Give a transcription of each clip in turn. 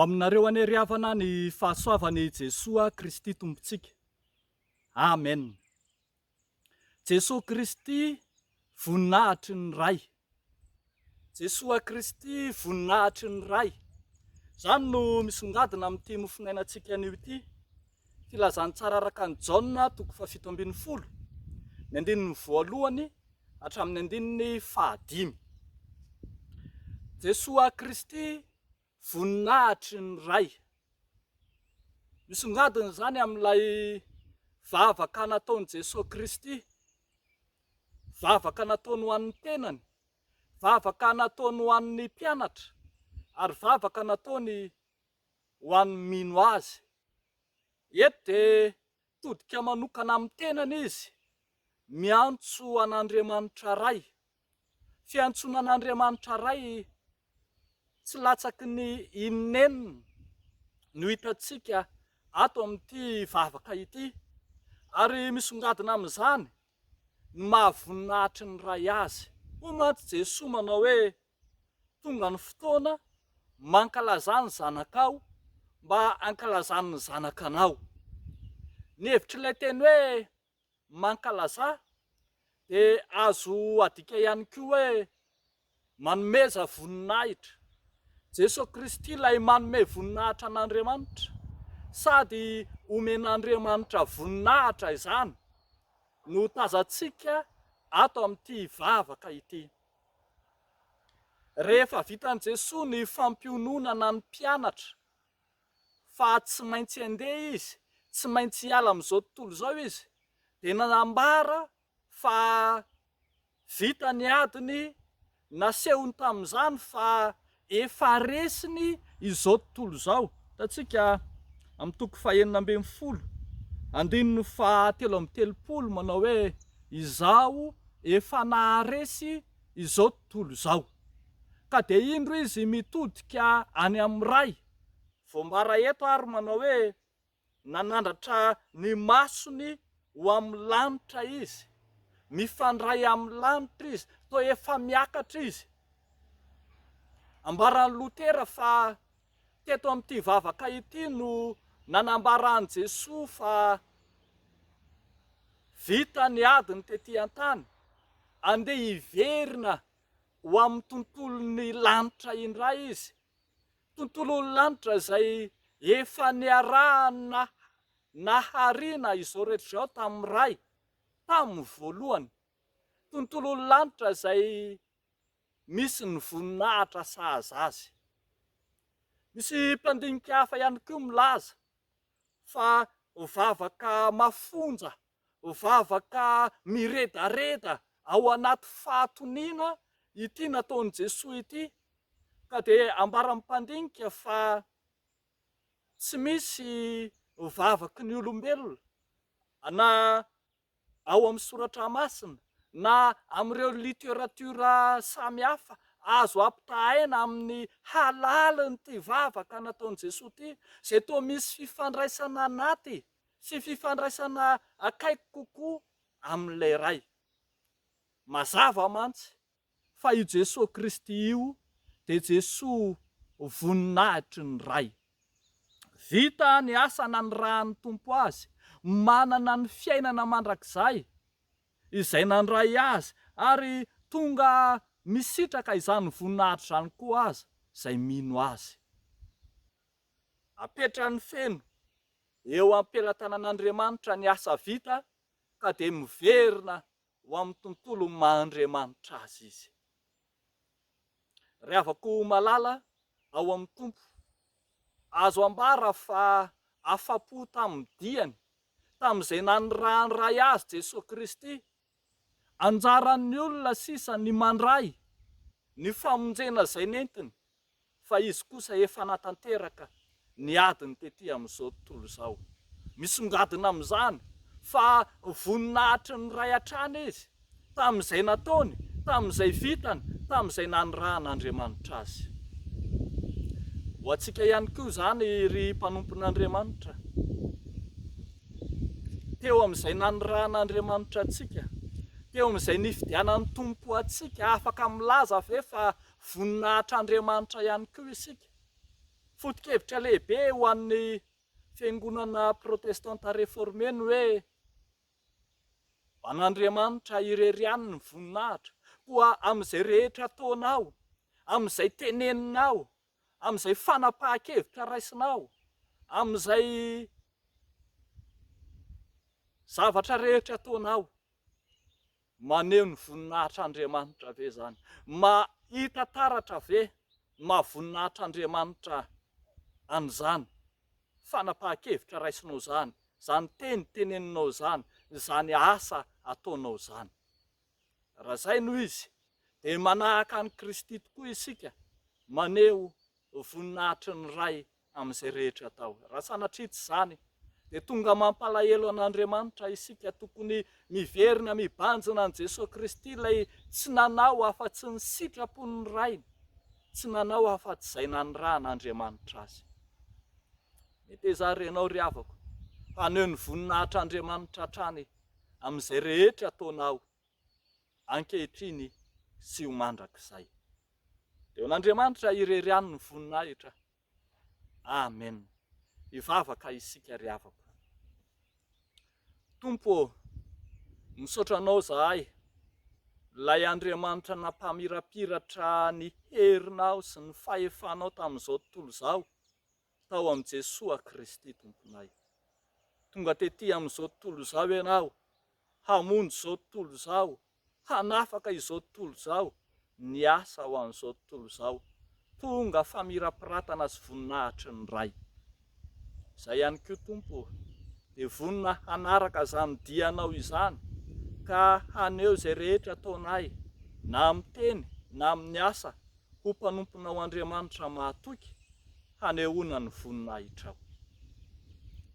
aminareo anery havana ny fahasoavany Jesoa Kristy tompontsika. Amen. Jesoa Kristy voninahitry ny ray. Jesoa Kristy voninahitry ny ray. Zany no misongadina amin'ity mofinainantsika anio ity. Filazany tsara araka ny Jaona 7:12, ny 2 hatramin'ny 5. Jesoa Kristy voninahitry ny ray. Misongadina zany amin'ilay vavaka nataon'i Jesoa Kristy, vavaka nataony ho an'ny tenany, vavaka nataony ho an'ny mpianatra, ary vavaka nataony ho an'ny mino azy. Eto dia todika manokana amin'ny tenany izy, miantso an'Andriamanitra ray. Fiantsoana an'Andriamanitra ray tsy latsaky ny inenina no hitantsika ato amin'ity vavaka ity, ary misongadina amin'izany ny mahavoninahitry ny ray azy. Ho mantsy Jesoa manao hoe tonga ny fotoana mankalaza ny zanakao mba ankalazany ny zanakanao. Ny hevitry teny hoe mankalaza dia azo adika ihany koa hoe manomeza voninahitra. Jesoa Kristy ilay manome voninahitra an'Andriamanitra, sady omen'Andriamanitra voninahitra izany no tazantsika ato amin'ity vavaka ity. Rehefa vitan'i Jesoa ny fampiononana ny mpianatra fa tsy maintsy handeha izy, tsy maintsy hiala amin'izao tontolo izao izy, dia nanambara fa vita ny adiny, nasehony tamin'izany fa efa resiny izao tontolo izao. Hitantsika amin'ny 9:12, 3:30 manao hoe izaho efa naharesy izao tontolo izao. Ka dia indro izy mitodika any amin'ny ray. Voambara eto ary manao hoe nanandratra ny masony ho amin'ny lanitra izy, mifandray amin'ny lanitra izy, toa efa miakatra izy. Ambaran'i Lotera fa teto amin'ity vavaka ity no nanambaran'i Jesoa fa vita ny adiny tetỳ an-tany, andeha hiverina ho amin'ny tontolon'ny lanitra indray izy. Tontolon'ny lanitra izay efa niarahana nahariana izao rehetra izao tamin'ny ray, tamin'ny voalohany. Tontolon'ny lanitra izay misy ny voninahitra sahaza azy. Misy mpandinika hafa ihany koa milaza fa vavaka mafonja, vavaka miredareda ao anaty fahatoniana ity nataon'i Jesoa ity. Ka dia ambaran'ny mpandinika fa tsy misy vavaky ny olombelona na ao amin'ny soratra masina na amin'ireo literatiora samihafa azo ampitahaina amin'ny halalin'ity vavaka nataon'i Jesoa ity, izay toa misy fifandraisana anaty sy fifandraisana akaiky kokoa amin'ilay ray. Mazava mantsy fa io Jesoa Kristy io dia Jesoa voninahitry ny ray. Vita ny asa nanirahan'ny Tompo azy, manana ny fiainana mandrakizay izay nandray azy, ary tonga misitraka izany voninahitra izany koa azy izay mino azy. Apetra ny feno eo am-pelatanan'Andriamanitra ny asa vita, ka dia miverina ho amin'ny tontolo maha-Andriamanitra azy izy. Rehavako malala ao amin'ny Tompo, azo ambara fa afa-po tamin'ny diany, tamin'izay nanirahan'ny ray azy Jesoa Kristy. Anjaran'ny olona sisa ny mandray ny famonjena izay nentiny, fa izy kosa efa natanteraka ny adiny tetỳ amin'izao tontolo izao. Misongadina amin'izany fa voninahitry ny ray hatrany izy, tamin'izay nataony, tamin'izay vitany, tamin'izay nanirahan'Andriamanitra azy. Ho antsika ihany koa izany ry mpanompon'Andriamanitra, teo amin'izay nanirahan'Andriamanitra antsika, teo amin'izay nifidianan'ny Tompo antsika, afaka milaza ve fa voninahitr'Andriamanitra ihany koa isika? foto-kevitra lehibe ho an'ny fiangonana protestanta réformé ny hoe an'Andriamanitra ireriany ny voninahitra, koa amin'izay rehetra ataonao, amin'izay teneninao, amin'izay fanapahan-kevitra raisinao, amin'izay zavatra rehetra ataonao, maneho ny voninahitran'Andriamanitra ve zany? Mahita taratra ve mahavoninahitran'Andriamanitra an'izany fanapahan-kevitra raisinao zany, zany teny teneninao zany, zany asa ataonao zany? Raha zay no izy dia manahaka an'i Kristy tokoa isika, maneho voninahitry ny Ray amin'izay rehetra atao. Raha sanatria tsy zany dia tonga mampalahelo an'Andriamanitra isika, tokony miverina mibanjina an' Jesosy Kristy ilay tsy nanao afa-tsy ny sitrapony Rainy, tsy nanao afa-tsy izay nanirahan'Andriamanitra azy. Mety ezarenao ry havako, haneho ny voninahitran'Andriamanitra hatrany amin'izay rehetra ataonao ankehitriny sy ho mandrakizay. Deo n'Andriamanitra ireriany ny voninahitra. Amen. Hivavaka isika ry havako. Tompo, misaotra anao zahay, lay Andriamanitra nampamirapiratra ny herinao sy ny fahefanao tamin'izao tontolo izao, tao amin'i Jesosy Kristy Tomponay. Tonga tety amin'izao tontolo izao ianao, hamonjy izao tontolo izao, hanafaka izao tontolo izao, ny asa ho an'izao tontolo izao. Tonga famirapiratana sy voninahitry ny Ray. Izay ihany koa Tompo, dia vonina hanaraka izany dianao izany, ka haneho izay rehetra ataonay, na amin'ny teny, na amin'ny asa, ho mpanomponao Andriamanitra mahatoky, hanehoana ny voninahitrao.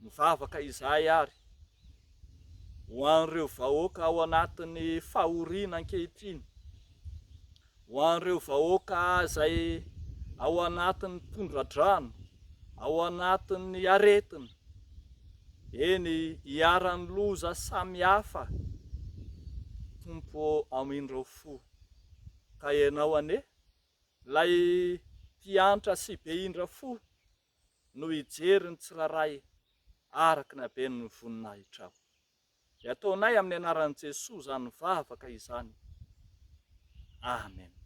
Mivavaka izahay ary ho an'ireo vahoaka ao anatin'ny fahoriana ankehitriny, ho an'ireo vahoaka izay ao anatin'ny tondra-drano, ao anatin'ny aretina, eny hiaran'ny loza samihafa, Tompo amindreo fo. Ka ianao ane, lay mpiantra sy be indra fo, no hijery ny tsiraray araka ny haben'ny voninahitrao. Dia ataonay amin'ny anaran'i Jesosy izany mivavaka izany. Amen.